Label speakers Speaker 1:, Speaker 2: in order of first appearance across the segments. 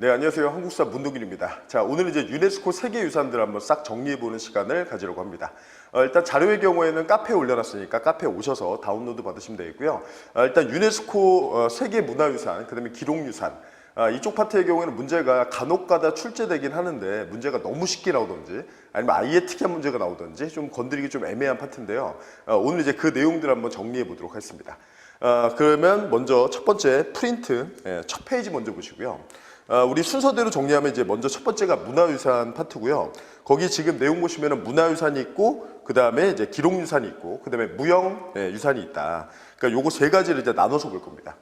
Speaker 1: 네, 안녕하세요. 한국사 문동길입니다. 자, 오늘은 이제 유네스코 세계유산들 한번 싹 정리해보는 시간을 가지려고 합니다. 일단 자료의 경우에는 카페에 올려놨으니까 카페에 오셔서 다운로드 받으시면 되겠고요. 일단 유네스코 세계문화유산, 그 다음에 기록유산, 이쪽 파트의 경우에는 문제가 간혹가다 출제되긴 하는데 문제가 너무 쉽게 나오든지 아니면 아예 특이한 문제가 나오든지 좀 건드리기 좀 애매한 파트인데요. 오늘 이제 그 내용들을 한번 정리해 보도록 하겠습니다. 그러면 먼저 첫 번째 프린트, 첫 페이지 먼저 보시고요. 우리 순서대로 정리하면 이제 먼저 첫 번째가 문화유산 파트고요. 거기 지금 내용 보시면은 문화유산이 있고, 그 다음에 이제 기록유산이 있고, 그 다음에 무형유산이 있다. 그러니까 요거 세 가지를 이제 나눠서 볼 겁니다.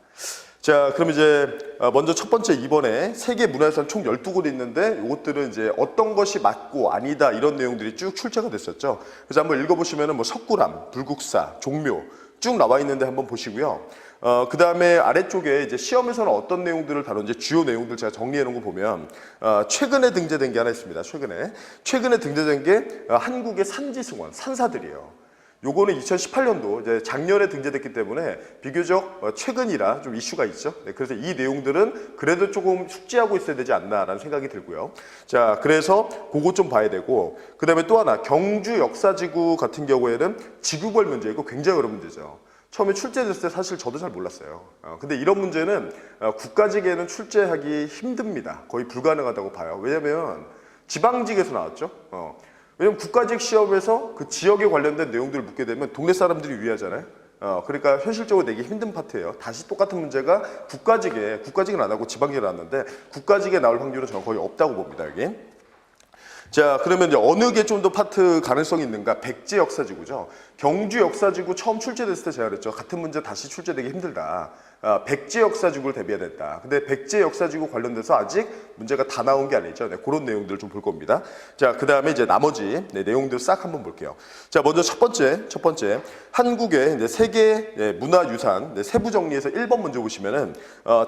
Speaker 1: 자, 그럼 이제 먼저 첫 번째 이번에 세계 문화유산 총 12곳이 있는데 요것들은 이제 어떤 것이 맞고 아니다 이런 내용들이 쭉 출제가 됐었죠. 그래서 한번 읽어보시면은 뭐 석굴암, 불국사, 종묘 쭉 나와 있는데 한번 보시고요. 그 다음에 아래쪽에 이제 시험에서는 어떤 내용들을 다룬지 주요 내용들 제가 정리해 놓은 거 보면 최근에 등재된 게 하나 있습니다. 최근에 등재된 게 한국의 산지승원, 산사들이에요. 요거는 2018년도 이제 작년에 등재됐기 때문에 비교적 최근이라 좀 이슈가 있죠. 네, 그래서 이 내용들은 그래도 조금 숙지하고 있어야 되지 않나라는 생각이 들고요. 자, 그래서 그거 좀 봐야 되고, 그 다음에 또 하나 경주 역사지구 같은 경우에는 지구별 문제, 이거 굉장히 어려운 문제죠. 처음에 출제됐을 때 사실 저도 잘 몰랐어요. 근데 이런 문제는 국가직에는 출제하기 힘듭니다. 거의 불가능하다고 봐요. 왜냐면 지방직에서 나왔죠. 왜냐면 국가직 시험에서 그 지역에 관련된 내용들을 묻게 되면 동네 사람들이 유리하잖아요. 그러니까 현실적으로 내기 힘든 파트예요. 다시 똑같은 문제가 국가직은 안 하고 지방직에 나왔는데 국가직에 나올 확률은 저는 거의 없다고 봅니다, 여기. 자, 그러면 이제 어느 게 좀 더 파트 가능성이 있는가? 백제 역사지구죠. 경주 역사지구 처음 출제됐을 때 제가 그랬죠. 같은 문제 다시 출제되기 힘들다. 백제 역사지구를 대비해야 된다. 근데 백제 역사지구 관련돼서 아직 문제가 다 나온 게 아니죠. 네, 그런 내용들을 좀 볼 겁니다. 자, 그 다음에 이제 나머지 내용들 싹 한번 볼게요. 자, 먼저 첫 번째 한국의 이제 세계 문화유산 세부 정리해서 1번 먼저 보시면은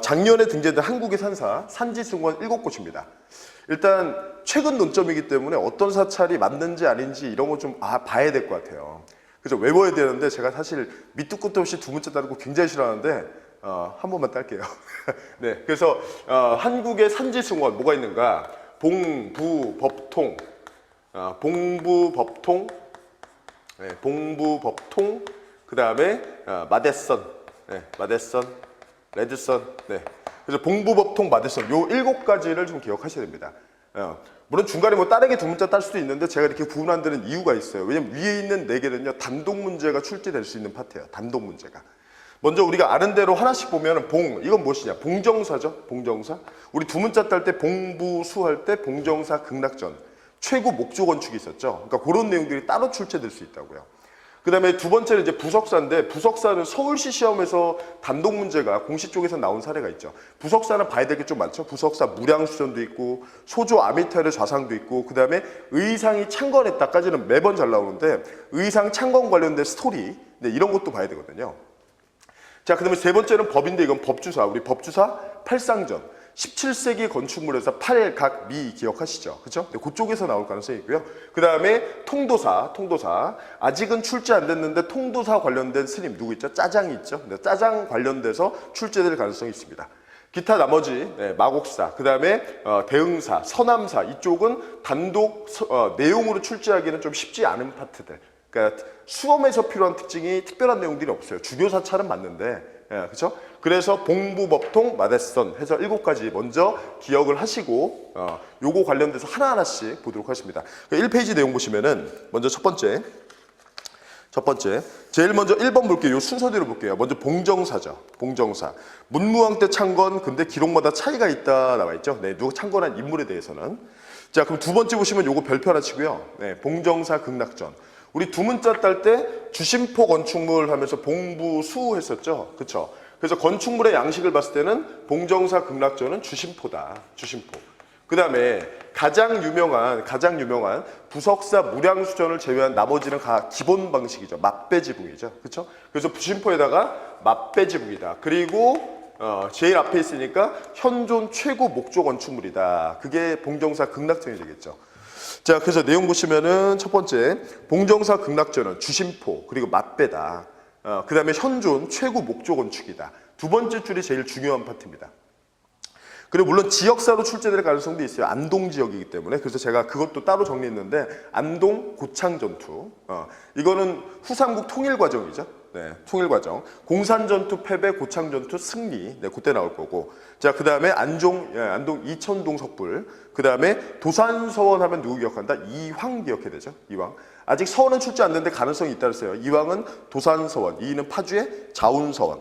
Speaker 1: 작년에 등재된 한국의 산사 산지승원 7곳입니다. 일단 최근 논점이기 때문에 어떤 사찰이 맞는지 아닌지 이런 거 좀 봐야 될 것 같아요. 그래서 외워야 되는데 제가 사실 밑도 끝도 없이 두 문자 따르고 굉장히 싫어하는데 한 번만 딸게요. 네, 그래서 한국의 산지승원 뭐가 있는가? 봉부법통, 봉부법통, 그 다음에 마대선, 레드선, 그래서 봉부법통, 마대선 요 7가지를 좀 기억하셔야 됩니다. 물론 중간에 뭐 다르게 두 문자 딸 수도 있는데 제가 이렇게 구분한 데는 이유가 있어요. 왜냐면 위에 있는 4개는요 단독 문제가 출제될 수 있는 파트예요. 단독 문제가. 먼저 우리가 아는 대로 하나씩 보면 이건 무엇이냐? 봉정사죠. 봉정사. 우리 두 문자 딸 때 봉부수 할 때 봉정사 극락전 최고 목조 건축이 있었죠. 그러니까 그런 내용들이 따로 출제될 수 있다고요. 그 다음에 두 번째는 이제 부석사인데 부석사는 서울시 시험에서 단독 문제가 공시 쪽에서 나온 사례가 있죠. 부석사는 봐야 될 게 좀 많죠. 부석사 무량수전도 있고 소조 아미타르 좌상도 있고 그 다음에 의상이 창건했다까지는 매번 잘 나오는데 의상 창건 관련된 스토리 이런 것도 봐야 되거든요. 자, 그 다음에 세 번째는 법인데 이건 법주사. 우리 법주사 팔상전. 17세기 건축물에서 팔각미 기억하시죠? 그죠? 네, 그쪽에서 나올 가능성이 있고요. 그 다음에 통도사. 아직은 출제 안 됐는데 통도사 관련된 스님 누구 있죠? 짜장이 있죠? 네, 짜장 관련돼서 출제될 가능성이 있습니다. 기타 나머지 마곡사, 그 다음에 대흥사, 서남사 이쪽은 단독 내용으로 출제하기는 좀 쉽지 않은 파트들. 그러니까 수험에서 필요한 특징이 특별한 내용들이 없어요. 주교 사찰은 맞는데, 그렇죠? 그래서 봉부법통, 마대선 해서 7가지 먼저 기억을 하시고 요거 관련돼서 하나하나씩 보도록 하겠습니다. 1페이지 내용 보시면은 먼저 첫 번째 제일 먼저 1번 볼게요. 요 순서대로 볼게요. 먼저 봉정사죠. 봉정사. 문무왕 때 창건 근데 기록마다 차이가 있다 나와 있죠. 네, 누가 창건한 인물에 대해서는. 자, 그럼 두 번째 보시면 요거 별표 하나 치고요. 네, 봉정사 극락전. 우리 두 문자 딸 때 주심포 건축물 하면서 봉부수 했었죠. 그쵸? 그래서 건축물의 양식을 봤을 때는 봉정사 극락전은 주심포다. 주심포. 그 다음에 가장 유명한 부석사 무량수전을 제외한 나머지는 다 기본 방식이죠. 맞배지붕이죠. 그쵸? 그래서 주심포에다가 맞배지붕이다. 그리고 제일 앞에 있으니까 현존 최고 목조 건축물이다. 그게 봉정사 극락전이 되겠죠. 자, 그래서 내용 보시면은 첫 번째 봉정사 극락전은 주심포 그리고 맞배다. 그 다음에 현존 최고 목조 건축이다. 두 번째 줄이 제일 중요한 파트입니다. 그리고 물론 지역사로 출제될 가능성도 있어요. 안동 지역이기 때문에. 그래서 제가 그것도 따로 정리했는데 안동 고창전투. 이거는 후삼국 통일과정이죠. 네, 통일과정. 공산전투 패배, 고창전투 승리. 네, 그때 나올 거고. 자, 그 다음에 안동 이천동 석불. 그 다음에 도산서원 하면 누구 기억한다? 이황 기억해야 되죠. 이황. 아직 서원은 출제 안 됐는데 가능성이 있다 그랬어요. 이황은 도산서원, 이는 파주의 자운서원.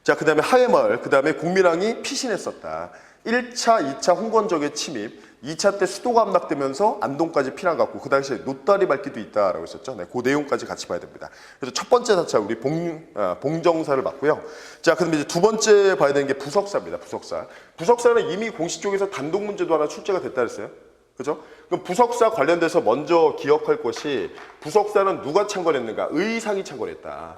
Speaker 1: 자, 그 다음에 하회마을, 그 다음에 공민왕이 피신했었다. 1차, 2차 홍건적의 침입, 2차 때 수도가 함락되면서 안동까지 피난 갔고 그 당시에 노다리 밟기도 있다라고 했었죠. 네, 그 내용까지 같이 봐야 됩니다. 그래서 첫 번째 사찰 우리 봉정사를 봤고요. 자, 그럼 이제 두 번째 봐야 되는 게 부석사입니다. 부석사. 부석사는 이미 공식 쪽에서 단독 문제도 하나 출제가 됐다 그랬어요. 그죠? 그럼 부석사 관련돼서 먼저 기억할 것이 부석사는 누가 창건했는가? 의상이 창건했다.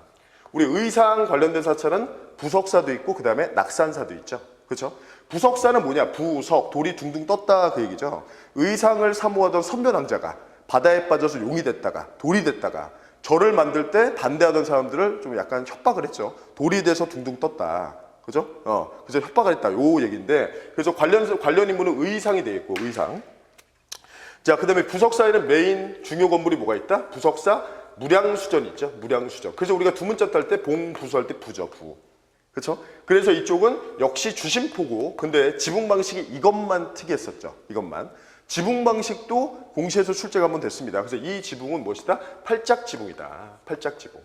Speaker 1: 우리 의상 관련된 사찰은 부석사도 있고 그 다음에 낙산사도 있죠. 그렇죠? 부석사는 뭐냐? 부석, 돌이 둥둥 떴다 그 얘기죠. 의상을 사모하던 선변왕자가 바다에 빠져서 용이 됐다가 돌이 됐다가 절을 만들 때 반대하던 사람들을 좀 약간 협박을 했죠. 돌이 돼서 둥둥 떴다. 그죠? 그래서 협박을 했다. 요 얘기인데 그래서 관련 인물은 의상이 되어 있고 의상. 자, 그 다음에 부석사에는 메인 중요 건물이 뭐가 있다? 부석사 무량수전이 있죠. 무량수전. 그래서 우리가 두 문자 딸 때 봉부수 할 때 부죠. 부. 그렇죠? 그래서 이쪽은 역시 주심포고 근데 지붕 방식이 이것만 특이했었죠. 이것만. 지붕 방식도 공시에서 출제가 한번 됐습니다. 그래서 이 지붕은 무엇이다? 팔짝 지붕이다. 팔짝 지붕.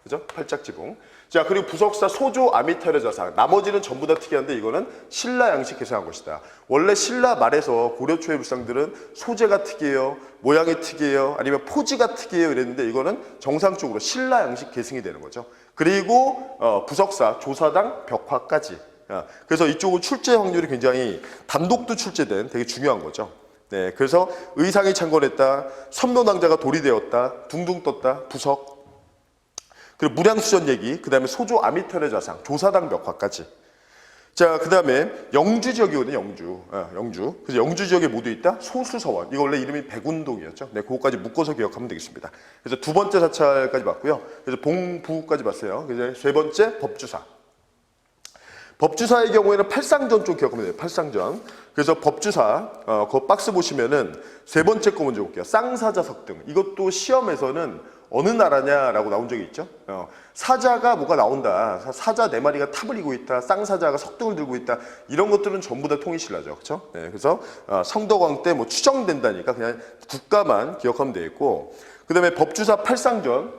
Speaker 1: 그죠? 팔짝 지붕. 자, 그리고 부석사 소조 아미타르 자상. 나머지는 전부 다 특이한데 이거는 신라 양식 계승한 것이다. 원래 신라 말에서 고려 초의 불상들은 소재가 특이해요. 모양이 특이해요. 아니면 포지가 특이해요. 이랬는데 이거는 정상적으로 신라 양식 계승이 되는 거죠. 그리고 부석사 조사당 벽화까지. 그래서 이쪽은 출제 확률이 굉장히 단독도 출제된 되게 중요한 거죠. 네, 그래서 의상이 창건했다. 선묘낭자가 돌이 되었다. 둥둥 떴다. 부석. 그리고 무량수전 얘기, 그 다음에 소조 아미타르 자상, 조사당 벽화까지. 자, 그 다음에 영주 지역이거든요, 영주. 그래서 영주 지역에 모두 있다? 소수서원. 이거 원래 이름이 백운동이었죠. 네, 그거까지 묶어서 기억하면 되겠습니다. 그래서 두 번째 사찰까지 봤고요. 그래서 봉부까지 봤어요. 그래서 세 번째 법주사. 법주사의 경우에는 팔상전 좀 기억하면 돼요. 팔상전. 그래서 법주사, 그 박스 보시면은 세 번째 거 먼저 볼게요. 쌍사자 석등. 이것도 시험에서는 어느 나라냐라고 나온 적이 있죠. 사자가 뭐가 나온다. 사자 네 마리가 탑을 이고 있다. 쌍사자가 석등을 들고 있다. 이런 것들은 전부 다 통일신라죠. 그렇죠? 네, 그래서 성덕왕 때 뭐 추정된다니까 그냥 국가만 기억하면 되겠고. 그다음에 법주사 팔상전.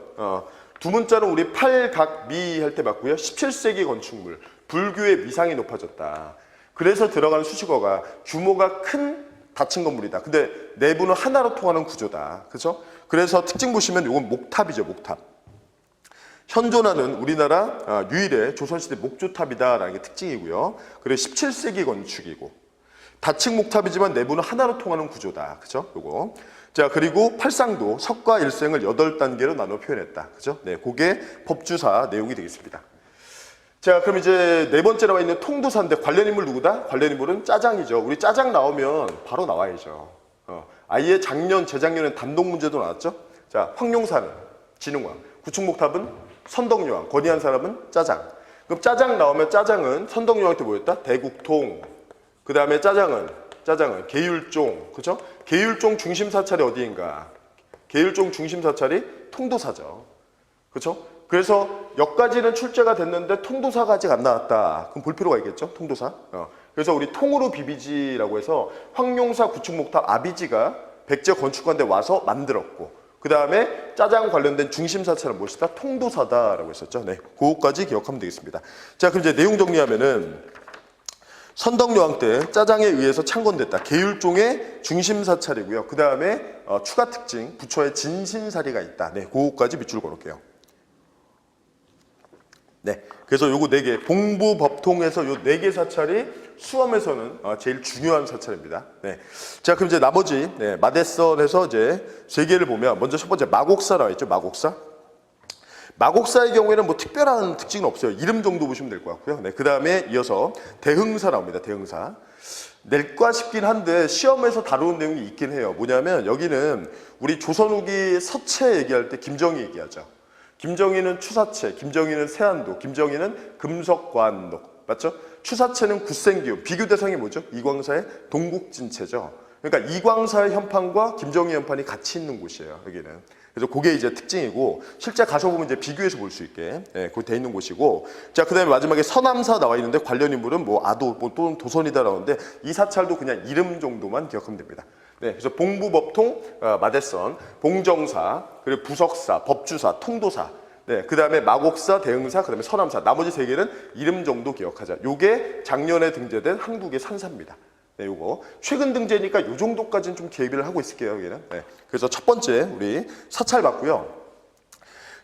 Speaker 1: 두 문자는 우리 팔각미 할 때 봤고요. 17세기 건축물. 불교의 위상이 높아졌다. 그래서 들어가는 수식어가 규모가 큰 닫힌 건물이다. 근데 내부는 하나로 통하는 구조다. 그렇죠? 그래서 특징 보시면 이건 목탑이죠. 목탑. 현존하는 우리나라 유일의 조선시대 목조탑이다라는 게 특징이고요. 그리고 17세기 건축이고 닫힌 목탑이지만 내부는 하나로 통하는 구조다. 그죠? 요거. 자, 그리고 팔상도 석과 일생을 8단계로 나눠 표현했다. 그죠? 네, 그게 법주사 내용이 되겠습니다. 자, 그럼 이제 네 번째 나와 있는 통도사인데 관련 인물 누구다? 관련 인물은 짜장이죠. 우리 짜장 나오면 바로 나와야죠. 아예 작년, 재작년에 단독 문제도 나왔죠. 자, 황룡사는 진흥왕, 구충목탑은 선덕여왕, 건의한 사람은 짜장. 그럼 짜장 나오면 짜장은 선덕여왕 때 뭐였다? 대국통. 그 다음에 짜장은 계율종, 그렇죠? 계율종 중심 사찰이 어디인가? 계율종 중심 사찰이 통도사죠. 그렇죠? 그래서 여기까지는 출제가 됐는데 통도사가 아직 안 나왔다. 그럼 볼 필요가 있겠죠? 통도사. 그래서 우리 통으로 비비지라고 해서 황룡사 구충목탑 아비지가 백제 건축가인데 와서 만들었고 그 다음에 짜장 관련된 중심 사찰은 무엇이다? 통도사다라고 했었죠. 네, 그거까지 기억하면 되겠습니다. 자, 그럼 이제 내용 정리하면은 선덕여왕 때 짜장에 의해서 창건됐다. 계율종의 중심 사찰이고요. 그 다음에 추가 특징 부처의 진신사리가 있다. 네, 그거까지 밑줄 그어놓을게요. 네, 그래서 요거 4개, 봉부, 법통에서 요 4개 사찰이 수험에서는 제일 중요한 사찰입니다. 네, 자, 그럼 이제 나머지 마대선에서 이제 3개를 보면 먼저 첫 번째 마곡사 나와 있죠. 마곡사. 마곡사의 경우에는 뭐 특별한 특징은 없어요. 이름 정도 보시면 될 것 같고요. 네, 그 다음에 이어서 대흥사 나옵니다. 대흥사. 낼까 싶긴 한데 시험에서 다루는 내용이 있긴 해요. 뭐냐면 여기는 우리 조선 후기 서체 얘기할 때 김정희 얘기하죠. 김정희는 추사체, 김정희는 세안도, 김정희는 금석관록. 맞죠? 추사체는 굳센기운. 비교 대상이 뭐죠? 이광사의 동국진체죠. 그러니까 이광사의 현판과 김정희 현판이 같이 있는 곳이에요. 여기는. 그래서 그게 이제 특징이고 실제 가셔보면 이제 비교해서 볼 수 있게 그렇게 돼 있는 곳이고. 자, 그다음에 마지막에 서남사 나와 있는데 관련 인물은 뭐 아도 뭐 또는 도선이다 나오는데 이 사찰도 그냥 이름 정도만 기억하면 됩니다. 네, 그래서 봉부법통, 마대선, 봉정사, 그리고 부석사, 법주사, 통도사. 네, 그 다음에 마곡사, 대흥사, 그 다음에 서남사. 나머지 세 개는 이름 정도 기억하자. 요게 작년에 등재된 한국의 산사입니다. 네, 요거. 최근 등재니까 요 정도까지는 좀 계획을 하고 있을게요, 여기는. 네. 그래서 첫 번째, 우리 사찰 봤고요.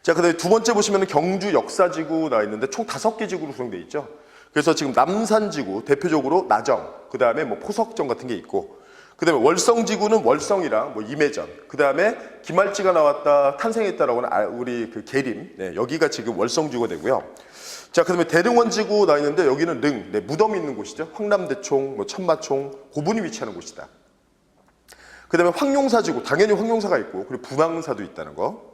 Speaker 1: 자, 그 다음에 두 번째 보시면 경주 역사지구 나와 있는데 총 5개 지구로 구성되어 있죠. 그래서 지금 남산지구, 대표적으로 나정, 그 다음에 뭐 포석정 같은 게 있고, 그 다음에 월성지구는 월성이랑 뭐 임해전, 그 다음에 김할지가 나왔다, 탄생했다라고 하는 우리 그 계림, 네, 여기가 지금 월성지구가 되고요. 자, 그 다음에 대릉원지구 나와 있는데 여기는 릉, 네, 무덤이 있는 곳이죠. 황남대총, 뭐 천마총, 고분이 위치하는 곳이다. 그 다음에 황룡사지구, 당연히 황룡사가 있고, 그리고 분황사도 있다는 거.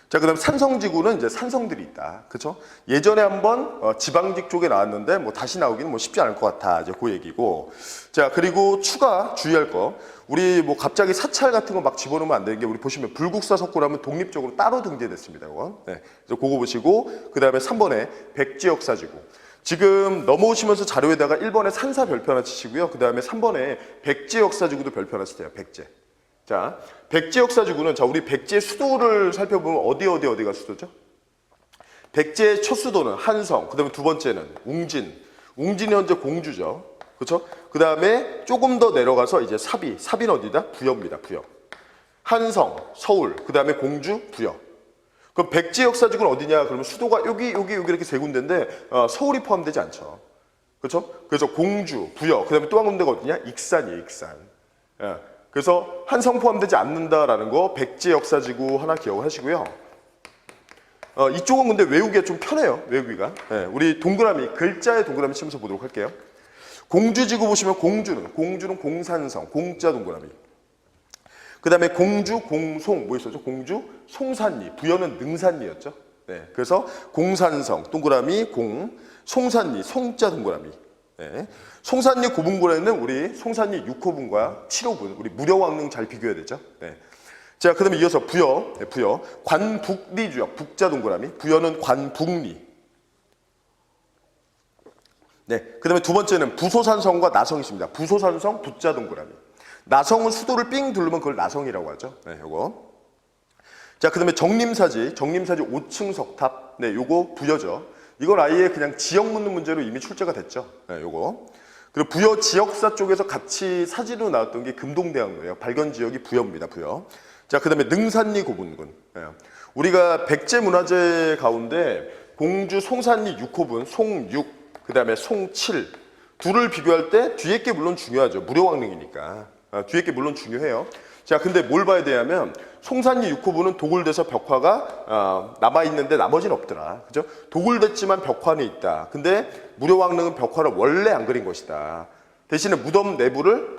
Speaker 1: 자, 그 다음 산성지구는 이제 산성들이 있다. 그쵸? 예전에 한번 지방직 쪽에 나왔는데 뭐 다시 나오기는 뭐 쉽지 않을 것 같아. 이제 그 얘기고. 자, 그리고 추가 주의할 거. 우리 뭐 갑자기 사찰 같은 거 막 집어넣으면 안 되는 게 우리 보시면 불국사 석굴하면 독립적으로 따로 등재됐습니다. 이거. 네. 그래서 그거 보시고 그 다음에 3번에 백지역사지구. 지금 넘어오시면서 자료에다가 1번에 산사 별표 하나 치시고요. 그 다음에 3번에 백지역사지구도 별표 하나 치세요. 백제. 자, 백제역사지구는 자 우리 백제 수도를 살펴보면 어디가 수도죠? 백제의 첫 수도는 한성, 그 다음에 두 번째는 웅진. 웅진이 현재 공주죠. 그렇죠? 그 다음에 조금 더 내려가서 이제 사비는 어디다? 부여입니다. 부여. 한성, 서울, 그 다음에 공주, 부여. 그럼 백제역사지구는 어디냐? 그러면 수도가 여기 이렇게 세 군데인데 서울이 포함되지 않죠. 그렇죠? 그래서 공주, 부여, 그 다음에 또 한 군데가 어디냐? 익산이에요. 익산. 예. 그래서 한성 포함되지 않는다라는 거 백제역사지구 하나 기억을 하시고요. 이쪽은 근데 외우기가 좀 편해요. 외우기가. 네, 우리 동그라미, 글자의 동그라미 치면서 보도록 할게요. 공주지구 보시면 공주는 공산성, 공자 동그라미. 그 다음에 공주, 공송, 뭐 있었죠? 공주, 송산리, 부여는 능산리였죠. 네, 그래서 공산성, 동그라미, 공, 송산리, 송자 동그라미. 네. 송산리 9분군에는 우리 송산리 6호분과 7호분, 우리 무려왕릉 잘 비교해야 되죠. 네. 자, 그 다음에 이어서 부여, 네, 부여. 관북리주역, 북자 동그라미. 부여는 관북리. 네. 그 다음에 두 번째는 부소산성과 나성이 있습니다. 부소산성, 북자 동그라미. 나성은 수도를 삥 두르면 그걸 나성이라고 하죠. 네, 요거. 자, 그 다음에 정림사지 5층 석탑. 네, 요거 부여죠. 이건 아예 그냥 지역 묻는 문제로 이미 출제가 됐죠. 네, 요거. 그리고 부여 지역사 쪽에서 같이 사진으로 나왔던 게 금동대학로예요. 발견 지역이 부여입니다. 부여. 자, 그 다음에 능산리 고분군. 네. 우리가 백제문화재 가운데 공주 송산리 6호분, 송6, 그 다음에 송7 둘을 비교할 때 뒤에 게 물론 중요하죠. 무려왕릉이니까. 뒤에 게 물론 중요해요. 자, 근데 뭘 봐야 되냐면 송산리 6호분은 도굴돼서 벽화가 남아있는데 나머지는 없더라. 그죠? 도굴됐지만 벽화는 있다. 근데 무려왕릉은 벽화를 원래 안 그린 것이다. 대신에 무덤 내부를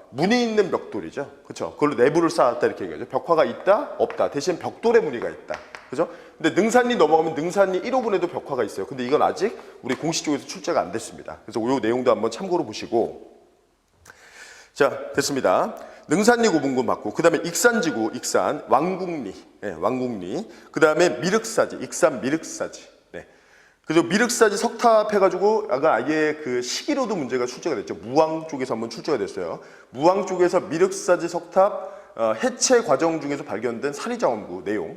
Speaker 1: 문이 있는 벽돌이죠. 그렇죠? 그걸로 내부를 쌓았다 이렇게 얘기하죠. 벽화가 있다? 없다. 대신 벽돌에 무늬가 있다. 그죠? 근데 능산리 넘어가면 능산리 1호분에도 벽화가 있어요. 근데 이건 아직 우리 공식 쪽에서 출제가 안 됐습니다. 그래서 이 내용도 한번 참고로 보시고. 자, 됐습니다. 능산리 고분군 맞고, 그 다음에 익산지구, 익산, 왕국리, 네, 왕국리, 그 다음에 미륵사지, 익산 미륵사지. 네. 그래서 미륵사지 석탑 해가지고, 아예 그 시기로도 문제가 출제가 됐죠. 무왕 쪽에서 한번 출제가 됐어요. 무왕 쪽에서 미륵사지 석탑, 해체 과정 중에서 발견된 사리장원부 내용,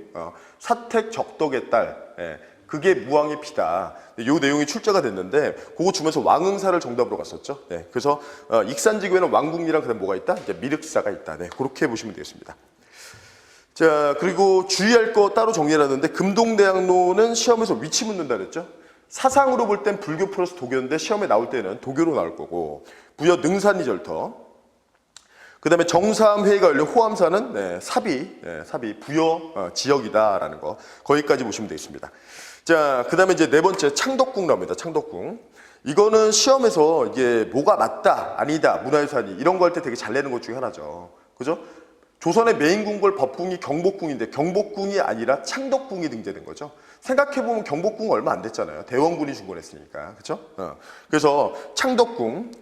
Speaker 1: 사택 적덕의 딸, 예, 그게 무왕의 피다. 이 내용이 출제가 됐는데 그거 주면서 왕응사를 정답으로 갔었죠. 네, 그래서 익산지구에는 왕국리랑 그다음 뭐가 있다? 이제 미륵사가 있다. 네, 그렇게 보시면 되겠습니다. 자, 그리고 주의할 거 따로 정리해놨는데 금동대학로는 시험에서 위치 묻는다 그랬죠. 사상으로 볼 땐 불교 플러스 도교인데 시험에 나올 때는 도교로 나올 거고, 부여 능산리 절터. 그 다음에 정사암회의가 열린 호암사는 네, 사비 부여 지역이다라는 거, 거기까지 보시면 되겠습니다. 자, 그 다음에 이제 네 번째 창덕궁 나옵니다. 창덕궁. 이거는 시험에서 이게 뭐가 맞다, 아니다, 문화유산이 이런 거 할 때 되게 잘 내는 것 중에 하나죠. 그죠? 조선의 메인 궁궐 법궁이 경복궁인데 경복궁이 아니라 창덕궁이 등재된 거죠. 생각해보면 경복궁 얼마 안 됐잖아요. 대원군이 중건했으니까. 그렇죠? 그래서 창덕궁,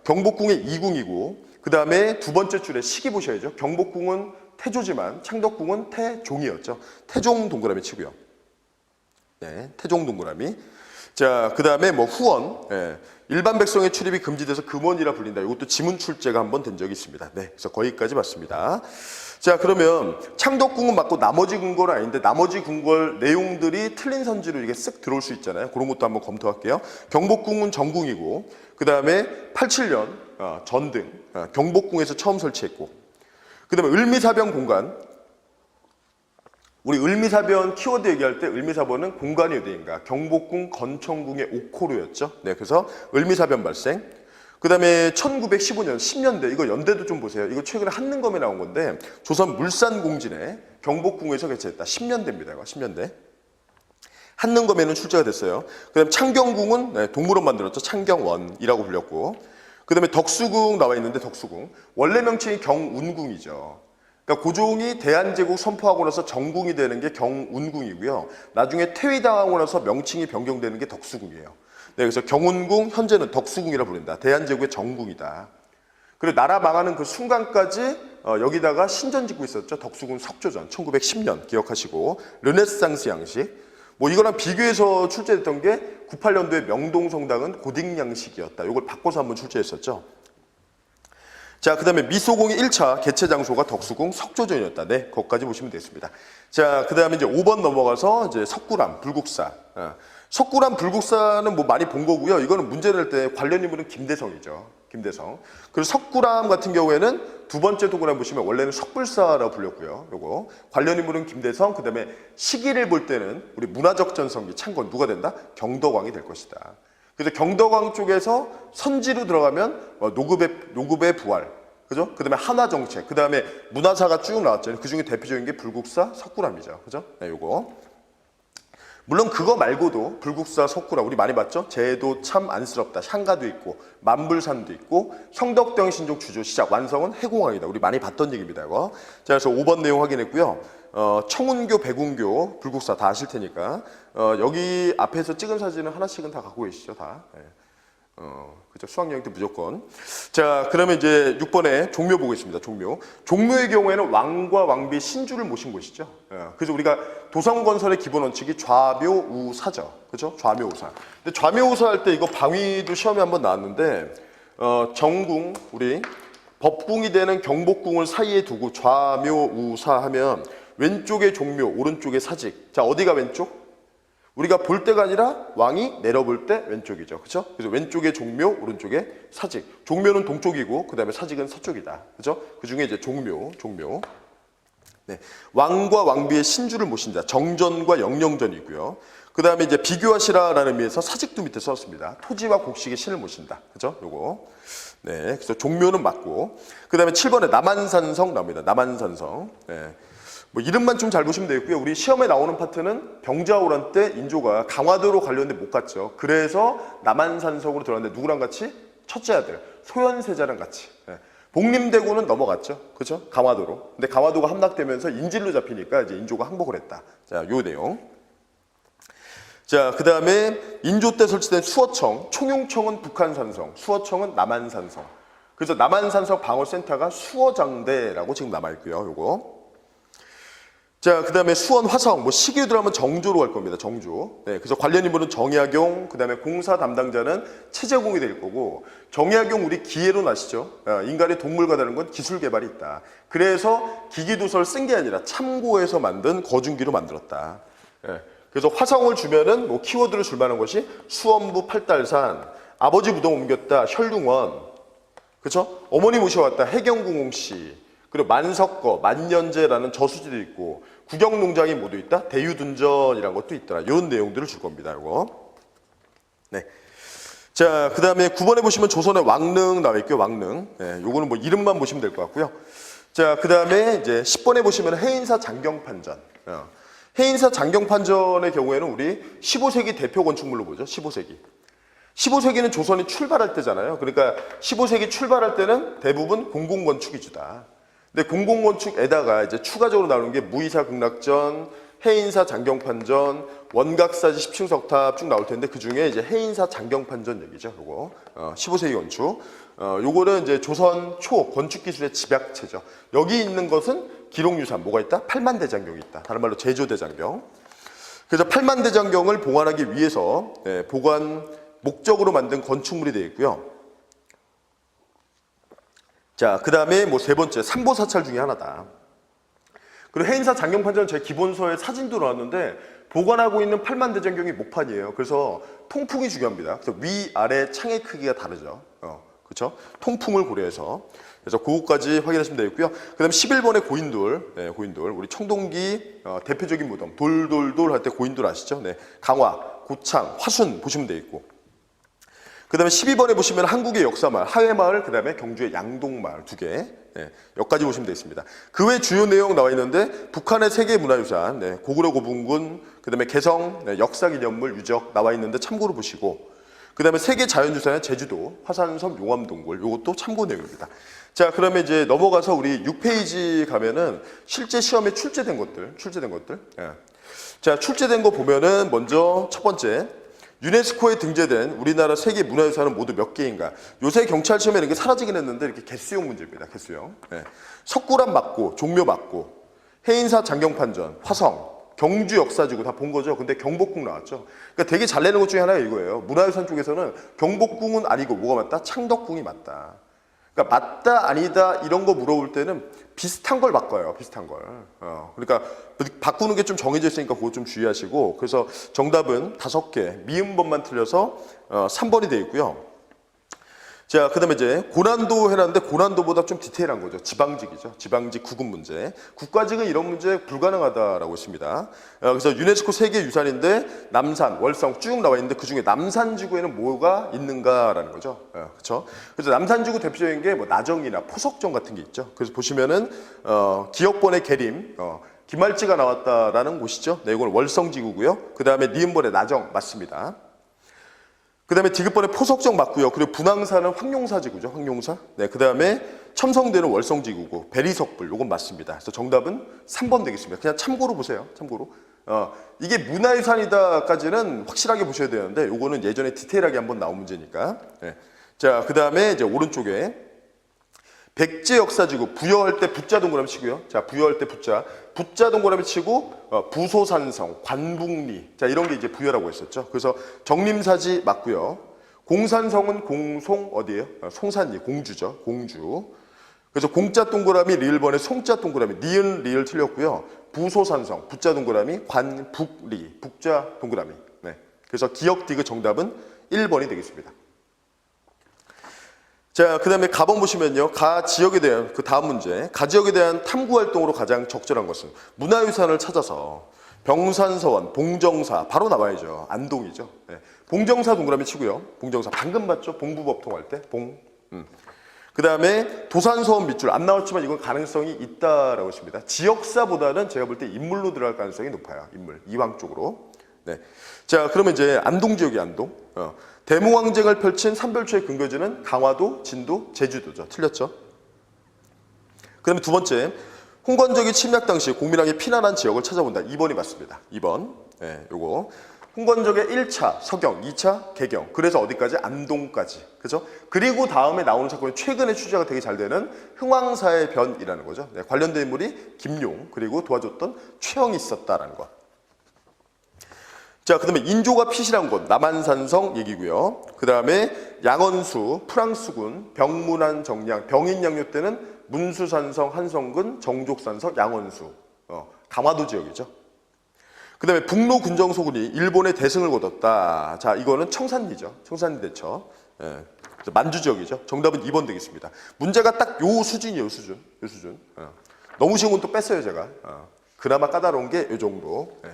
Speaker 1: 경복궁의 2궁이고 그 다음에 두 번째 줄에 시기 보셔야죠. 경복궁은 태조지만 창덕궁은 태종이었죠. 태종 동그라미 치고요. 네, 태종 동그라미. 자, 그 다음에 뭐 후원. 일반 백성의 출입이 금지돼서 금원이라 불린다. 이것도 지문 출제가 한번 된 적이 있습니다. 네, 그래서 거기까지 봤습니다. 자, 그러면 창덕궁은 맞고 나머지 궁궐은 아닌데 나머지 궁궐 내용들이 틀린 선지로 이게 쓱 들어올 수 있잖아요. 그런 것도 한번 검토할게요. 경복궁은 정궁이고 그 다음에 87년 전등 경복궁에서 처음 설치했고 그 다음에 을미사변 공간 우리 을미사변 키워드 얘기할 때 을미사변은 공간이 어디인가? 경복궁, 건청궁의 옥호루였죠. 네, 그래서 을미사변 발생. 그 다음에 1915년, 10년대, 이거 연대도 좀 보세요. 이거 최근에 한능검에 나온 건데 조선 물산공진에 경복궁에서 개최했다. 10년대입니다. 이거 10년대. 한능검에는 출제가 됐어요. 그 다음에 창경궁은 동물원 만들었죠. 창경원이라고 불렸고 그 다음에 덕수궁 나와 있는데 덕수궁. 원래 명칭이 경운궁이죠. 그러니까 고종이 대한제국 선포하고 나서 정궁이 되는 게 경운궁이고요. 나중에 퇴위당하고 나서 명칭이 변경되는 게 덕수궁이에요. 네, 그래서 경운궁, 현재는 덕수궁이라 부른다. 대한제국의 정궁이다. 그리고 나라 망하는 그 순간까지 여기다가 신전 짓고 있었죠. 덕수궁 석조전, 1910년 기억하시고 르네상스 양식. 뭐 이거랑 비교해서 출제됐던 게 98년도에 명동성당은 고딕 양식이었다. 이걸 바꿔서 한번 출제했었죠. 자, 그 다음에 미소궁의 1차 개최 장소가 덕수궁 석조전이었다. 네, 거기까지 보시면 되겠습니다. 자, 그 다음에 이제 5번 넘어가서 이제 석굴암, 불국사. 석굴암, 불국사는 뭐 많이 본 거고요. 이거는 문제 낼 때 관련 인물은 김대성이죠. 김대성. 그리고 석굴암 같은 경우에는 두 번째 도구나 보시면 원래는 석불사라고 불렸고요. 요거. 관련 인물은 김대성, 그 다음에 시기를 볼 때는 우리 문화적 전성기, 창건 누가 된다? 경덕왕이 될 것이다. 그래서 경덕왕 쪽에서 선지로 들어가면 노급의 부활, 그죠? 그 다음에 한화정책, 그 다음에 문화사가 쭉 나왔잖아요. 그 중에 대표적인 게 불국사, 석굴암이죠. 그죠? 네, 요거. 물론 그거 말고도 불국사, 석굴암 우리 많이 봤죠? 제도 참 안쓰럽다. 향가도 있고 만불산도 있고 형덕대왕 신족 주조 시작 완성은 해공왕이다. 우리 많이 봤던 얘기입니다. 이거. 자, 그래서 5번 내용 확인했고요. 청운교, 백운교, 불국사 다 아실 테니까 여기 앞에서 찍은 사진은 하나씩은 다 갖고 계시죠, 다. 네. 그죠? 수학여행 때 무조건. 자, 그러면 이제 6번에 종묘 보겠습니다. 종묘. 종묘의 경우에는 왕과 왕비 신주를 모신 곳이죠. 그래서 우리가 도성건설의 기본 원칙이 좌묘우사죠. 그죠? 좌묘우사. 근데 좌묘우사 할 때 이거 방위도 시험에 한번 나왔는데 정궁, 우리 법궁이 되는 경복궁을 사이에 두고 좌묘우사 하면 왼쪽에 종묘, 오른쪽에 사직. 자, 어디가 왼쪽? 우리가 볼 때가 아니라 왕이 내려볼 때 왼쪽이죠. 그렇죠? 그래서 왼쪽에 종묘, 오른쪽에 사직. 종묘는 동쪽이고 그다음에 사직은 서쪽이다. 그렇죠? 그중에 이제 종묘. 네. 왕과 왕비의 신주를 모신다. 정전과 영령전이고요. 그다음에 이제 비교하시라라는 의미에서 사직도 밑에 썼습니다. 토지와 곡식의 신을 모신다. 그렇죠? 요거. 네. 그래서 종묘는 맞고. 그다음에 7번에 남한산성 나옵니다. 남한산성. 네. 뭐 이름만 좀 잘 보시면 되겠고요. 우리 시험에 나오는 파트는 병자호란 때 인조가 강화도로 가려는데 못 갔죠. 그래서 남한산성으로 들어갔는데 누구랑 같이? 첫째 아들 소현세자랑 같이. 복림대구는 넘어갔죠. 그렇죠? 강화도로. 근데 강화도가 함락되면서 인질로 잡히니까 이제 인조가 항복을 했다. 자, 요 내용. 자, 그 다음에 인조 때 설치된 수어청, 총용청은 북한산성, 수어청은 남한산성. 그래서 남한산성 방어센터가 수어장대라고 지금 남아있고요. 요거. 자, 그 다음에 수원 화성, 뭐 시기로 들어가면 정조로 갈 겁니다. 정조. 네, 그래서 관련 인물은 정약용, 그 다음에 공사 담당자는 최재공이 될 거고, 정약용 우리 기예론 아시죠? 인간의 동물과 다른 건 기술 개발이 있다. 그래서 기기도서를 쓴 게 아니라 참고해서 만든 거중기로 만들었다. 네, 그래서 화성을 주면은 뭐 키워드를 줄 만한 것이 수원부 팔달산, 아버지 무덤 옮겼다, 혈융원, 그렇죠? 어머니 모셔왔다, 해경궁홍씨. 그리고 만석거, 만년제라는 저수지도 있고 구경농장이 모두 있다. 대유둔전이라는 것도 있더라. 이런 내용들을 줄 겁니다. 이거. 네. 자, 그 다음에 9번에 보시면 조선의 왕릉 나와 있고요. 왕릉. 네, 요거는 뭐 이름만 보시면 될 것 같고요. 자, 그 다음에 이제 10번에 보시면 해인사 장경판전. 해인사 장경판전의 경우에는 우리 15세기 대표 건축물로 보죠. 15세기. 15세기는 조선이 출발할 때잖아요. 그러니까 15세기 출발할 때는 대부분 공공건축 위주다. 근데 공공건축에다가 이제 추가적으로 나오는 게 무이사 극락전, 해인사 장경판전, 원각사지 10층 석탑 쭉 나올 텐데 그 중에 이제 해인사 장경판전 얘기죠. 요거 15세기 건축. 요거는 이제 조선 초 건축 기술의 집약체죠. 여기 있는 것은 기록유산 뭐가 있다? 팔만대장경이 있다. 다른 말로 제조대장경. 그래서 팔만대장경을 보관하기 위해서 보관 목적으로 만든 건축물이 되어 있고요. 자, 그 다음에 뭐 세 번째 삼보사찰 중에 하나다. 그리고 해인사 장경판전은 제 기본서에 사진도 나왔는데 보관하고 있는 팔만대장경이 목판이에요. 그래서 통풍이 중요합니다. 그래서 위, 아래 창의 크기가 다르죠. 그렇죠? 통풍을 고려해서. 그래서 그거까지 확인하시면 되겠고요. 그 다음에 11번의 고인돌, 고인돌. 우리 청동기 대표적인 무덤, 돌돌돌 할 때 고인돌 아시죠? 네, 강화, 고창, 화순 보시면 되겠고. 그 다음에 12번에 보시면 한국의 역사마을, 하회마을, 그 다음에 경주의 양동마을 두 개. 여기까지 보시면 되겠습니다. 그 외 주요 내용 나와 있는데 북한의 세계문화유산, 고구려 고분군, 그 다음에 개성, 역사기념물, 유적 나와 있는데 참고로 보시고 그 다음에 세계자연유산의 제주도, 화산섬, 용암동굴 이것도 참고 내용입니다. 자, 그러면 이제 넘어가서 우리 6페이지 가면은 실제 시험에 출제된 것들. 자, 출제된 거 보면은 먼저 첫 번째 유네스코에 등재된 우리나라 세계 문화유산은 모두 몇 개인가? 요새 경찰 시험에 이렇게 사라지긴 했는데 이렇게 개수형 문제입니다. 개수형. 석굴암 맞고, 종묘 맞고, 해인사 장경판전, 화성, 경주 역사지구 다 본 거죠. 근데 경복궁 나왔죠. 그러니까 되게 잘 내는 것 중에 하나가 이거예요. 문화유산 쪽에서는 경복궁은 아니고 뭐가 맞다? 창덕궁이 맞다. 그러니까 맞다 아니다 이런 거 물어볼 때는 비슷한 걸 바꿔요. 비슷한 걸. 그러니까 바꾸는 게 좀 정해져 있으니까 그거 좀 주의하시고 그래서 정답은 5개 미음번만 틀려서 3번이 되어 있고요. 자, 그 다음에 이제 고난도 해놨는데 고난도보다 좀 디테일한 거죠. 지방직이죠. 지방직 구급 문제. 국가직은 이런 문제 불가능하다라고 했습니다. 그래서 유네스코 세계유산인데 남산, 월성 쭉 나와 있는데 그중에 남산지구에는 뭐가 있는가라는 거죠. 그렇죠? 그래서 남산지구 대표적인 게 뭐 나정이나 포석정 같은 게 있죠. 그래서 보시면은 기역번의 계림, 기말지가 나왔다라는 곳이죠. 네, 이건 월성지구고요. 그 다음에 니은번의 나정 맞습니다. 그 다음에 디귿번의 포석정 맞고요. 그리고 분황사는 황룡사지구죠. 황룡사. 네, 그 다음에 첨성대는 월성지구고 베리석불 요건 맞습니다. 그래서 정답은 3번 되겠습니다. 그냥 참고로 보세요. 참고로. 이게 문화유산이다까지는 확실하게 보셔야 되는데 요거는 예전에 디테일하게 한번 나온 문제니까. 네. 자, 그 다음에 이제 오른쪽에 백제 역사지구 부여할 때 부자 동그라미 치고요. 자, 부여할 때 부자 동그라미 치고 부소산성, 관북리. 자, 이런 게 이제 부여라고 했었죠. 그래서 정림사지 맞고요. 공산성은 공송 어디예요? 송산리, 공주죠. 공주. 그래서 공자 동그라미 리을번에 송자 동그라미 니은 리을 틀렸고요. 부소산성, 부자 동그라미 관북리, 북자 동그라미. 네. 그래서 기역 디귿 정답은 1번이 되겠습니다. 자, 그 다음에 가번 보시면요. 가 지역에 대한 그 다음 문제. 가 지역에 대한 탐구 활동으로 가장 적절한 것은 문화유산을 찾아서 병산서원, 봉정사 바로 나와야죠. 안동이죠. 네. 봉정사 동그라미 치고요. 봉정사 방금 봤죠? 봉부법통 할 때 봉. 그 다음에 도산서원 밑줄 안 나왔지만 이건 가능성이 있다라고 했습니다. 지역사보다는 제가 볼 때 인물로 들어갈 가능성이 높아요. 인물 이왕 쪽으로. 네. 자, 그러면 이제 안동 지역이 안동. 대몽항쟁을 펼친 삼별초의 근거지는 강화도, 진도, 제주도죠. 틀렸죠? 그 다음에 두 번째, 홍건적이 침략 당시 공민왕이 피난한 지역을 찾아본다. 2번이 맞습니다. 2번. 네, 요거. 홍건적의 1차 서경, 2차 개경. 그래서 어디까지? 안동까지. 그죠? 그리고 다음에 나오는 사건이 최근에 취재가 되게 잘 되는 흥왕사의 변이라는 거죠. 네, 관련된 인물이 김용, 그리고 도와줬던 최영이 있었다라는 것. 자, 그 다음에 인조가 피실한 곳, 남한산성 얘기고요. 그 다음에 양원수, 프랑스군, 병문안 정량, 병인양요 때는 문수산성, 한성군, 정족산성, 양원수. 강화도 지역이죠. 그 다음에 북로 군정소군이 일본의 대승을 거뒀다. 자, 이거는 청산리죠. 청산리 대처. 예, 만주 지역이죠. 정답은 2번 되겠습니다. 문제가 딱 요 수준이에요, 수준. 요 수준. 너무 쉬운 건 또 뺐어요, 제가. 그나마 까다로운 게 요 정도. 예.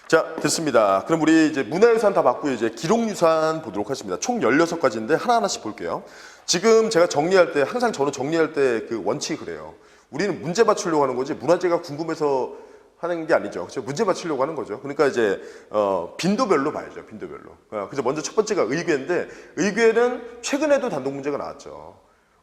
Speaker 1: 자, 됐습니다. 그럼 우리 이제 문화유산 다 봤고요. 이제 기록유산 보도록 하겠습니다. 총 16가지인데 하나하나씩 볼게요. 지금 제가 정리할 때, 항상 저는 정리할 때 그 원칙이 그래요. 우리는 문제 맞추려고 하는 거지 문화재가 궁금해서 하는 게 아니죠. 그렇죠? 문제 맞추려고 하는 거죠. 그러니까 이제 빈도별로 봐야죠. 빈도별로. 그래서 먼저 첫 번째가 의궤인데 의궤는 최근에도 단독 문제가 나왔죠.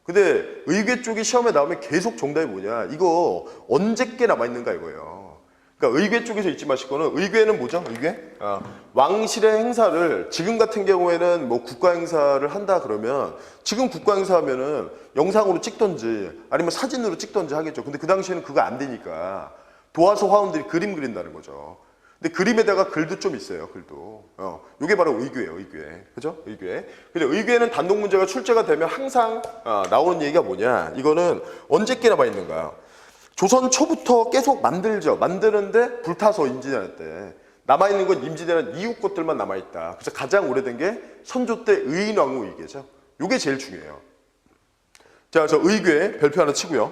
Speaker 1: 근데 의궤 쪽이 시험에 나오면 계속 정답이 뭐냐? 이거 언제 게 남아있는가 이거예요. 그러니까 의궤 쪽에서 잊지 마실 거는 의궤는 뭐죠? 의궤? 왕실의 행사를 지금 같은 경우에는 뭐 국가 행사를 한다 그러면 지금 국가 행사하면은 영상으로 찍던지 아니면 사진으로 찍던지 하겠죠. 근데 그 당시에는 그거 안 되니까 도화서 화원들이 그림 그린다는 거죠. 근데 그림에다가 글도 좀 있어요. 글도. 이게 바로 의궤예요. 의궤. 그죠? 의궤. 근데 의궤는 단독 문제가 출제가 되면 항상 나오는 얘기가 뭐냐? 이거는 언제 게 남아 있는가? 조선 초부터 계속 만들죠. 만드는데 불타서 임진왜란 때 남아있는 건 임진왜란 이후 것들만 남아있다. 그래서 가장 오래된 게 선조 때 의인왕후 의궤죠. 이게 제일 중요해요. 자, 그래서 의궤 별표 하나 치고요.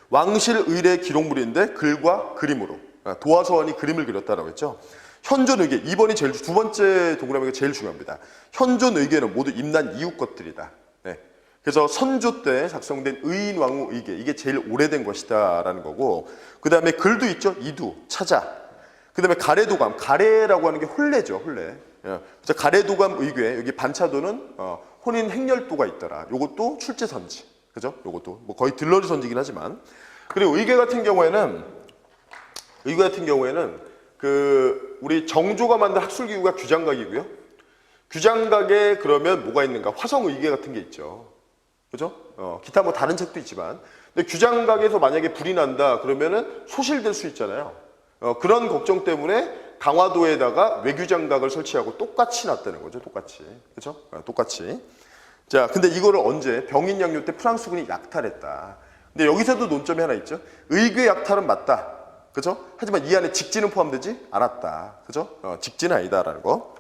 Speaker 1: 왕실 의례 기록물인데 글과 그림으로 도화서원이 그림을 그렸다라고 했죠. 현존 의궤 2번이 제일 두 번째 동그라미가 제일 중요합니다. 현존 의궤는 모두 임난 이후 것들이다. 네. 그래서 선조 때 작성된 의인왕후 의궤 이게 제일 오래된 것이다라는 거고 그 다음에 글도 있죠. 이두, 차자. 그 다음에 가래도감, 가래라고 하는 게 혼례죠. 혼례. 그래서 가래도감 의궤 여기 반차도는 혼인 행렬도가 있더라. 요것도 출제선지. 그죠? 요것도 뭐 거의 들러리 선지긴 하지만 그리고 의궤 같은 경우에는 그 우리 정조가 만든 학술기구가 규장각이고요. 규장각에 그러면 뭐가 있는가? 화성의궤 같은 게 있죠. 그죠? 기타 뭐 다른 책도 있지만 근데 규장각에서 만약에 불이 난다 그러면은 소실될 수 있잖아요. 그런 걱정 때문에 강화도에다가 외규장각을 설치하고 똑같이 놨다는 거죠. 똑같이. 그죠? 똑같이. 자, 근데 이거를 언제? 병인양요 때 프랑스군이 약탈했다. 근데 여기서도 논점이 하나 있죠. 의궤 약탈은 맞다. 그죠? 하지만 이 안에 직지는 포함되지 않았다. 그죠? 직지는 아니다라는 거.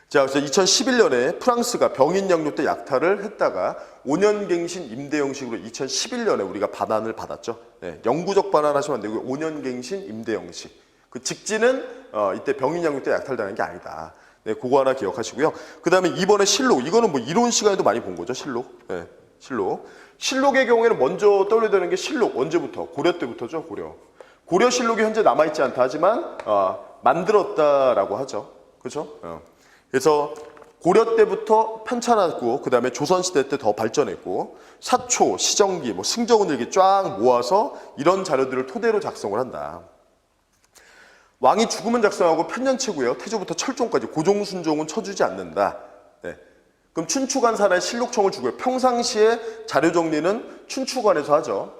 Speaker 1: 자, 그래서 2011년에 프랑스가 병인양요 때 약탈을 했다가 5년갱신 임대형식으로 2011년에 우리가 반환을 받았죠. 네, 영구적 반환하시면 안 되고 5년갱신 임대형식. 그 직지는 이때 병인양요 때 약탈당한 게 아니다. 네, 그거 하나 기억하시고요. 그 다음에 이번에 실록. 이거는 뭐 이론 시간에도 많이 본 거죠. 실록. 네, 실록. 실록의 경우에는 먼저 떠올려야 되는 게 실록. 언제부터? 고려 때부터죠. 고려. 고려 실록이 현재 남아있지 않다 하지만 만들었다라고 하죠. 그렇죠? 그래서 고려 때부터 편찬하고 그 다음에 조선시대 때 더 발전했고 사초, 시정기, 뭐 승정원 일기 쫙 모아서 이런 자료들을 토대로 작성을 한다. 왕이 죽으면 작성하고 편년체고요. 태조부터 철종까지 고종순종은 쳐주지 않는다. 네. 그럼 춘추관사나 실록청을 주고요. 평상시에 자료 정리는 춘추관에서 하죠.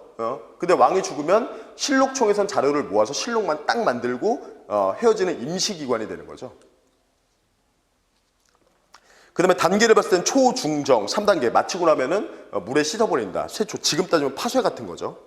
Speaker 1: 근데 왕이 죽으면 실록청에선 자료를 모아서 실록만 딱 만들고 헤어지는 임시기관이 되는 거죠. 그 다음에 단계를 봤을 땐 초, 중, 정 3단계 마치고 나면은 물에 씻어버린다. 세초, 지금 따지면 파쇄 같은 거죠.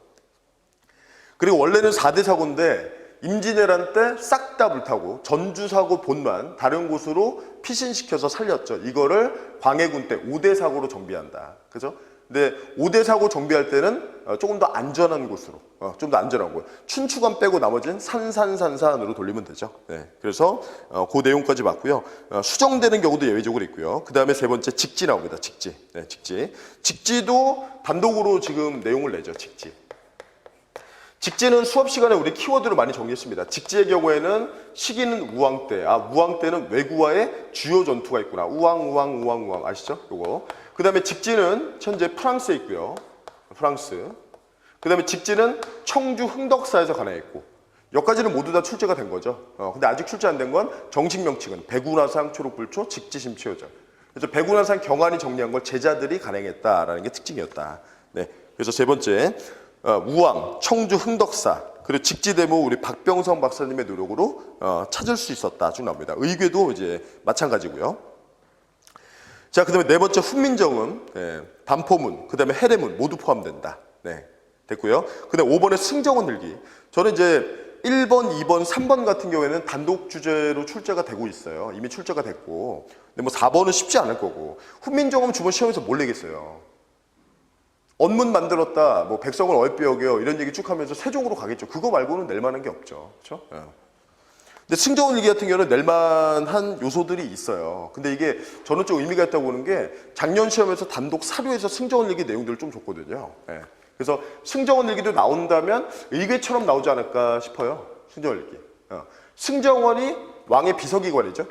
Speaker 1: 그리고 원래는 4대 사고인데 임진왜란 때 싹 다 불타고 전주사고 본만 다른 곳으로 피신시켜서 살렸죠. 이거를 광해군 때 5대 사고로 정비한다. 그죠? 근데 5대 사고 정비할 때는 조금 더 안전한 곳으로, 좀 더 안전한 곳. 춘추관 빼고 나머지는 산산산산으로 돌리면 되죠. 네, 그래서 그 내용까지 봤고요. 수정되는 경우도 예외적으로 있고요. 그 다음에 세 번째 직지 나옵니다. 직지. 네, 직지. 직지도 단독으로 지금 내용을 내죠. 직지. 직지는 수업 시간에 우리 키워드로 많이 정리했습니다. 직지의 경우에는 시기는 우왕 때. 우왕 때는 왜구와의 주요 전투가 있구나. 우왕 아시죠? 요거. 그 다음에 직지는 현재 프랑스에 있고요. 프랑스. 그 다음에 직지는 청주 흥덕사에서 가능했고 여기까지는 모두 다 출제가 된 거죠. 근데 아직 출제 안 된 건 정식 명칭은 백운화상 초록불초 직지심취여절. 그래서 백운화상 경환이 정리한 걸 제자들이 간행했다라는 게 특징이었다. 네. 그래서 세 번째 우왕, 청주 흥덕사 그리고 직지대모 우리 박병성 박사님의 노력으로 찾을 수 있었다 쭉 나옵니다. 의궤도 이제 마찬가지고요. 자, 그 다음에 네 번째 훈민정음, 반포문, 그 다음에 해례문 모두 포함된다. 네, 됐고요. 그 다음에 5번에 승정원 일기. 저는 이제 1번, 2번, 3번 같은 경우에는 단독 주제로 출제가 되고 있어요. 이미 출제가 됐고. 근데 뭐 4번은 쉽지 않을 거고. 훈민정음 주번 시험에서 뭘 내겠어요? 언문 만들었다, 뭐 백성을 어렵게 여겨 이런 얘기 쭉 하면서 세종으로 가겠죠. 그거 말고는 낼 만한 게 없죠. 그렇죠? 근데 승정원 일기 같은 경우는 낼만한 요소들이 있어요. 근데 이게 저는 좀 의미가 있다고 보는 게 작년 시험에서 단독 사료에서 승정원 일기 내용들을 좀 줬거든요. 그래서 승정원 일기도 나온다면 의궤처럼 나오지 않을까 싶어요. 승정원 일기. 승정원이 왕의 비서기관이죠.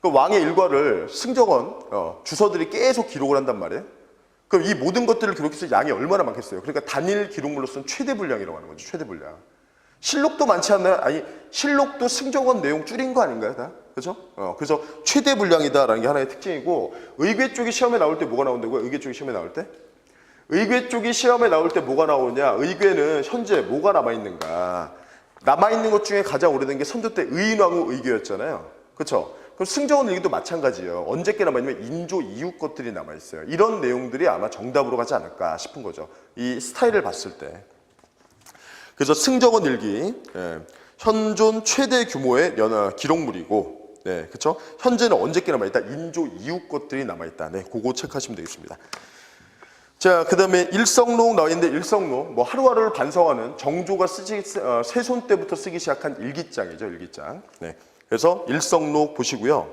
Speaker 1: 그 왕의 일과를 승정원 주서들이 계속 기록을 한단 말이에요. 그럼 이 모든 것들을 기록해서 양이 얼마나 많겠어요? 그러니까 단일 기록물로서는 최대 분량이라고 하는 거죠. 최대 분량. 실록도 많지 않나요? 아니, 실록도 승정원 내용 줄인 거 아닌가요, 다? 그죠? 그래서 최대 분량이다라는 게 하나의 특징이고, 의궤 쪽이 시험에 나올 때 뭐가 나온다고요? 의궤 쪽이 시험에 나올 때? 의궤 쪽이 시험에 나올 때 뭐가 나오냐? 의궤는 현재 뭐가 남아있는가? 남아있는 것 중에 가장 오래된 게 선조 때 의인왕후 의궤였잖아요. 그렇죠? 그럼 승정원 일기도 마찬가지예요. 언제 게 남아있냐면 인조 이후 것들이 남아있어요. 이런 내용들이 아마 정답으로 가지 않을까 싶은 거죠. 이 스타일을 봤을 때. 그래서 승정원 일기, 현존 최대 규모의 기록물이고, 네, 그렇죠? 현재는 언제 게 남아있다? 인조 이후 것들이 남아있다. 네, 그거 체크하시면 되겠습니다. 자, 그 다음에 일성록 나와 있는데, 일성록, 뭐 하루하루를 반성하는 정조가 세손 때부터 쓰기 시작한 일기장이죠, 일기장. 네, 그래서 일성록 보시고요.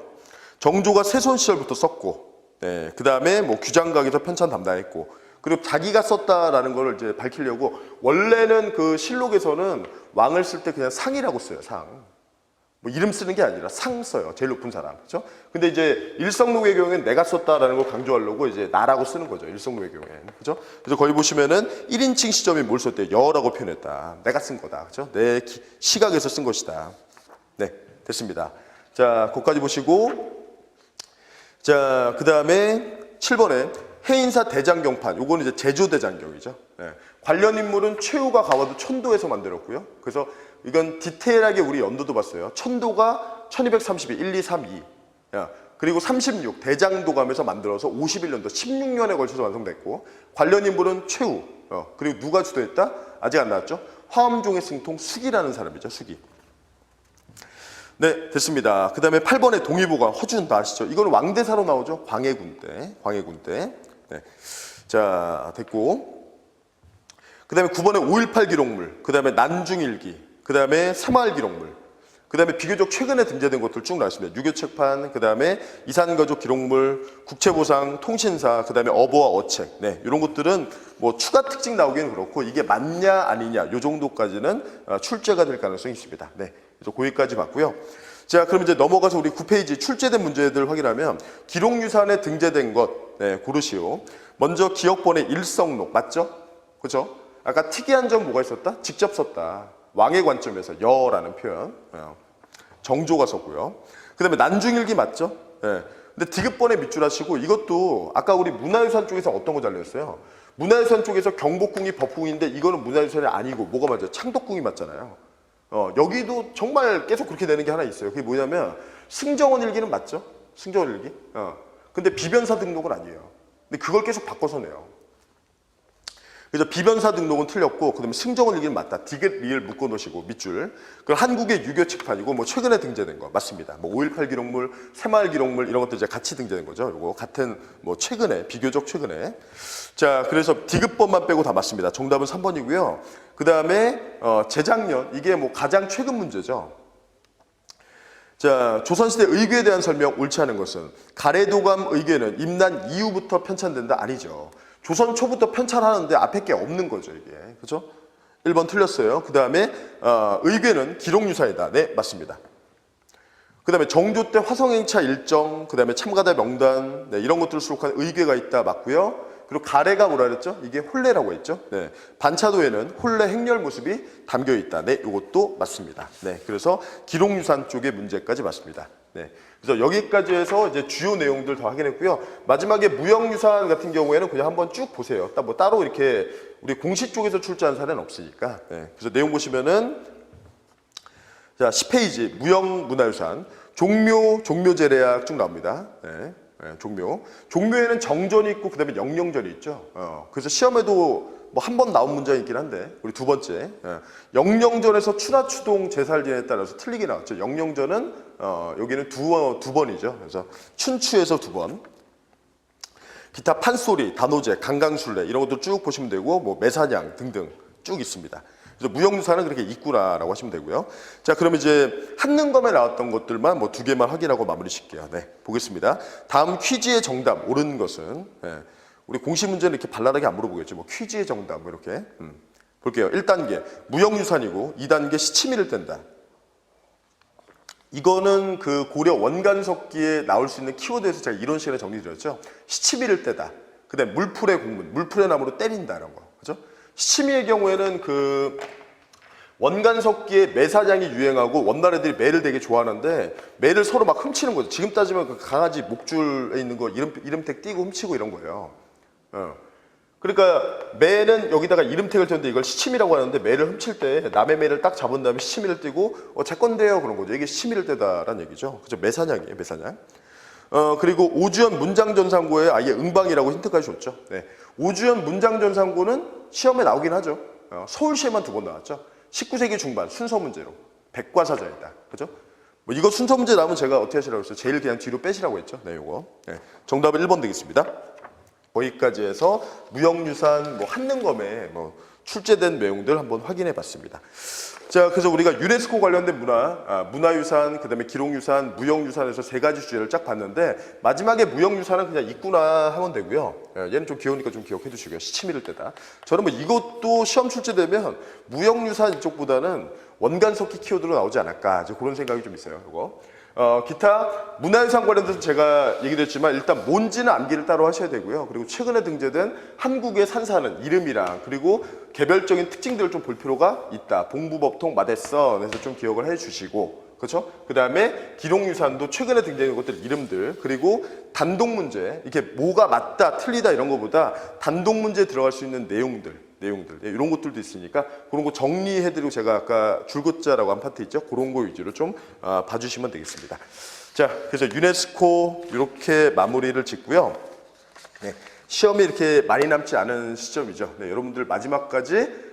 Speaker 1: 정조가 세손 시절부터 썼고, 네, 그 다음에 뭐 규장각에서 편찬 담당했고, 그리고 자기가 썼다라는 걸 이제 밝히려고 원래는 그 실록에서는 왕을 쓸 때 그냥 상이라고 써요, 상. 뭐 이름 쓰는 게 아니라 상 써요, 제일 높은 사람, 그렇죠? 근데 이제 일성록의 경우에는 내가 썼다라는 걸 강조하려고 이제 나라고 쓰는 거죠, 일성록의 경우에는, 그렇죠? 그래서 거기 보시면은 1인칭 시점이 뭘 썼대요? 여라고 표현했다, 내가 쓴 거다, 그렇죠? 내 시각에서 쓴 것이다. 네, 됐습니다. 자, 거기까지 보시고, 자, 그 다음에 7번에 해인사 대장경판, 요거는 이제 제조대장경이죠. 네. 관련 인물은 최후가 가와도 천도에서 만들었고요. 그래서 이건 디테일하게 우리 연도도 봤어요. 천도가 1232, 1, 2, 3, 2. 그리고 36, 대장도감에서 만들어서 51년도, 16년에 걸쳐서 완성됐고, 관련 인물은 최후. 그리고 누가 주도했다? 아직 안 나왔죠? 화엄종의 승통 수기라는 사람이죠, 수기. 네, 됐습니다. 그 다음에 8번에 동의보감, 허준 다 아시죠? 이거는 왕대사로 나오죠? 광해군 때. 광해군 때. 네. 자, 됐고. 그 다음에 9번에 5.18 기록물, 그 다음에 난중일기, 그 다음에 새마을 기록물, 그 다음에 비교적 최근에 등재된 것들 쭉 나왔습니다. 유교책판, 그 다음에 이산가족 기록물, 국채보상, 통신사, 그 다음에 어보와 어책. 네, 이런 것들은 뭐 추가 특징 나오기는 그렇고 이게 맞냐 아니냐 요 정도까지는 출제가 될 가능성이 있습니다. 네, 그래서 거기까지 봤고요. 자, 그럼 이제 넘어가서 우리 9페이지 출제된 문제들 확인하면 기록유산에 등재된 것, 네, 고르시오. 먼저 기억본의 일성록, 맞죠? 그죠? 아까 특이한 점 뭐가 있었다? 직접 썼다. 왕의 관점에서 여라는 표현. 정조가 썼고요. 그 다음에 난중일기 맞죠? 네. 근데 디귿번에 밑줄 하시고 이것도 아까 우리 문화유산 쪽에서 어떤 거 잘렸어요? 문화유산 쪽에서 경복궁이 법궁인데 이거는 문화유산이 아니고 뭐가 맞아요? 창덕궁이 맞잖아요. 여기도 정말 계속 그렇게 되는 게 하나 있어요. 그게 뭐냐면 승정원 일기는 맞죠? 승정원 일기. 근데 비변사 등록은 아니에요. 근데 그걸 계속 바꿔서 내요. 그래서 비변사 등록은 틀렸고, 그 다음에 승정원 일기는 맞다. 디귿, 리을 묶어 놓으시고, 밑줄. 그리고 한국의 유교책판이고, 뭐 최근에 등재된 거 맞습니다. 뭐 5.18 기록물, 새마을 기록물 이런 것도 이제 같이 등재된 거죠. 요거 같은 뭐 최근에, 비교적 최근에. 자, 그래서 디귿번만 빼고 다 맞습니다. 정답은 3번이고요. 그 다음에 재작년, 이게 뭐 가장 최근 문제죠. 자, 조선시대 의궤에 대한 설명 옳지 않은 것은 가래도감 의궤는 임난 이후부터 편찬된다? 아니죠. 조선 초부터 편찬하는데 앞에 게 없는 거죠, 이게. 그죠? 1번 틀렸어요. 그 다음에 의궤는 기록유산이다. 네, 맞습니다. 그 다음에 정조 때 화성행차 일정, 그 다음에 참가자 명단, 네, 이런 것들을 수록한 의궤가 있다. 맞고요. 그리고 가래가 뭐라 그랬죠? 이게 혼례라고 했죠? 네. 반차도에는 혼례 행렬 모습이 담겨 있다. 네, 이것도 맞습니다. 네, 그래서 기록유산 쪽의 문제까지 맞습니다. 네. 그래서 여기까지 해서 이제 주요 내용들 다 확인했고요. 마지막에 무형유산 같은 경우에는 그냥 한번 쭉 보세요. 뭐 따로 이렇게 우리 공시 쪽에서 출제한 사례는 없으니까. 네. 그래서 내용 보시면은 자, 10페이지 무형문화유산 종묘, 종묘제례학 쭉 나옵니다. 네. 네, 종묘. 종묘에는 정전이 있고 그다음에 영령전이 있죠. 그래서 시험에도 뭐 한 번 나온 문제가 있긴 한데 우리 두 번째 영령전에서 추나추동 제사를 지내에 따라서 틀리게 나왔죠. 영령전은 여기는 두 번이죠. 그래서 춘추에서 2번. 기타 판소리, 단오제, 강강술래 이런 것도 쭉 보시면 되고 뭐 매사냥 등등 쭉 있습니다. 그래서 무형유산은 그렇게 있구나라고 하시면 되고요. 자, 그러면 이제 한능검에 나왔던 것들만 뭐 2개만 확인하고 마무리 짓게요. 네, 보겠습니다. 다음 퀴즈의 정답 옳은 것은 우리 공시 문제는 이렇게 발랄하게 안 물어보겠죠. 뭐 퀴즈의 정답 뭐 이렇게 볼게요. 1단계 무형유산이고 2단계 시치미를 뗀다. 이거는 그 고려 원간석기에 나올 수 있는 키워드에서 제가 이런 식으로 정리드렸죠. 시치미를 떼다. 그 그다음에 물풀의 공문, 물풀의 나무로 때린다 이런 거. 그죠? 시치미의 경우에는 그 원간석기에 매사냥이 유행하고 원나라들이 매를 되게 좋아하는데 매를 서로 막 훔치는 거죠. 지금 따지면 그 강아지 목줄에 있는 거 이름택 띄고 훔치고 이런 거예요. 그러니까 매는 여기다가 이름택을 쳤는데 이걸 시치미라고 하는데 매를 훔칠 때 남의 매를 딱 잡은 다음에 시치미를 띄고 제 건데요 그런 거죠. 이게 시치미를 떼다라는 얘기죠. 그죠? 매사냥이에요, 매사냥. 그리고 오주연 문장전상고에 아예 응방이라고 힌트까지 줬죠. 네. 오주연 문장전상고는 시험에 나오긴 하죠. 서울시에만 2번 나왔죠. 19세기 중반 순서 문제로 백과사전이다. 그죠? 뭐 이거 순서 문제 나오면 제가 어떻게 하시라고 했어요? 제일 그냥 뒤로 빼시라고 했죠. 네, 요거. 네. 정답은 1번 되겠습니다. 거기까지 해서 무형유산, 뭐 한능검에 뭐 출제된 내용들 한번 확인해 봤습니다. 자, 그래서 우리가 유네스코 관련된 문화유산, 그 다음에 기록유산, 무형유산에서 3가지 주제를 쫙 봤는데 마지막에 무형유산은 그냥 있구나 하면 되고요. 얘는 좀 귀여우니까 좀 기억해 두시고요. 시치미를 떼다. 저는 뭐 이것도 시험 출제되면 무형유산 이쪽보다는 원간석기 키워드로 나오지 않을까 이제 그런 생각이 좀 있어요. 이거. 기타 문화유산 관련돼서 제가 얘기도 했지만 일단 뭔지는 암기를 따로 하셔야 되고요. 그리고 최근에 등재된 한국의 산사는 이름이랑 그리고 개별적인 특징들을 좀 볼 필요가 있다. 봉부법통 마대선에서 좀 기억을 해주시고 그렇죠? 그 다음에 기록유산도 최근에 등장한 것들 이름들 그리고 단독 문제 이렇게 뭐가 맞다 틀리다 이런 것보다 단독 문제에 들어갈 수 있는 내용들 이런 것들도 있으니까 그런 거 정리해드리고 제가 아까 줄긋자라고 한 파트 있죠? 그런 거 위주로 좀 봐주시면 되겠습니다. 자, 그래서 유네스코 이렇게 마무리를 짓고요. 네, 시험이 이렇게 많이 남지 않은 시점이죠. 네, 여러분들 마지막까지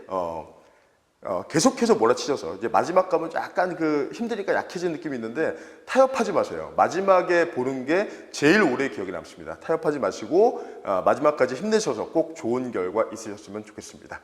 Speaker 1: 계속해서 몰아치셔서 이제 마지막 가면 약간 그 힘드니까 약해진 느낌이 있는데 타협하지 마세요. 마지막에 보는 게 제일 오래 기억에 남습니다. 타협하지 마시고 마지막까지 힘내셔서 꼭 좋은 결과 있으셨으면 좋겠습니다.